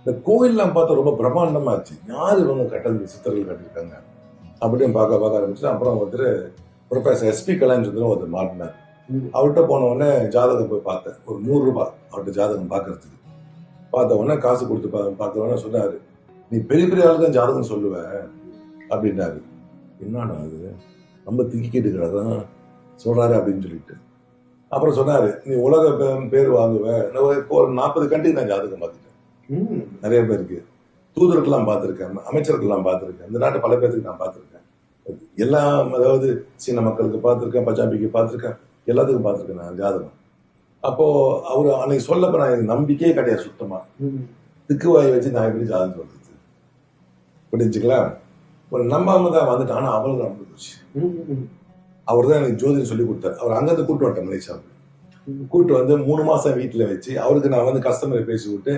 இந்த கோயில்லாம் பார்த்தா ரொம்ப பிரம்மாண்டமாச்சு. யாரு இவங்க கட்டது சித்தர்கள் கட்டியிருக்காங்க அப்படின்னு பார்க்க ஆரம்பிச்சு. அப்புறம் ஒருத்தர் ப்ரொஃபசர் எஸ்பி கலான்னு ஒருத்தர் மாட்டினார். அவர்கிட்ட போன உடனே ஜாதகம் போய் பார்த்தேன். ஒரு ₹100 அவர்கிட்ட ஜாதகம் பார்க்கறதுக்கு. பார்த்த உடனே காசு கொடுத்து பார்த்த உடனே சொன்னாரு, நீ பெரிய பெரிய ஆளு தான் ஜாதகம் சொல்லுவ அப்படின்னாரு. என்னடா அது நம்ம திங்கி கேட்டுக்கிறதான் சொல்றாரு அப்படின்னு சொல்லிட்டு அப்புறம் சொன்னாரு, நீ உலக பேர் வாங்குவ. இப்போ ஒரு 40 கண்ட்ரி நான் ஜாதகம் பார்த்துட்டேன். நிறைய பேருக்கு தூதருக்கெல்லாம் பார்த்துருக்கேன், அமைச்சருக்கெல்லாம் பார்த்துருக்கேன், இந்த நாட்டு பல பேருக்கு நான் பார்த்துருக்கேன். எல்லாம் அதாவது சீன மக்களுக்கு பார்த்துருக்கேன், பஞ்சாபிக்கு பார்த்துருக்கேன், எல்லாத்துக்கும் பார்த்துருக்கேன் நான் ஜாதகம். அப்போ அவரு அன்னைக்கு சொல்லப்ப நான் எனக்கு நம்பிக்கையே கிடையாது சுத்தமா. திக்குவாயை வச்சு நான் எப்படி ஜாதகம் சொல்றது புரிஞ்சுக்கலாம். ஒரு நம்பாம தான் வந்துட்டு. ஆனா அவளுக்கு நம்ப போச்சு. அவர் தான் எனக்கு ஜோதிடம் சொல்லி கொடுத்தாரு. அவர் அங்கிருந்து கூட்டு வந்துட்டேன் மலேசியாவுக்கு. கூட்டு வந்து 3 மாசம் வீட்டுல வச்சு அவருக்கு நான் வந்து கஸ்டமரை பேசி விட்டு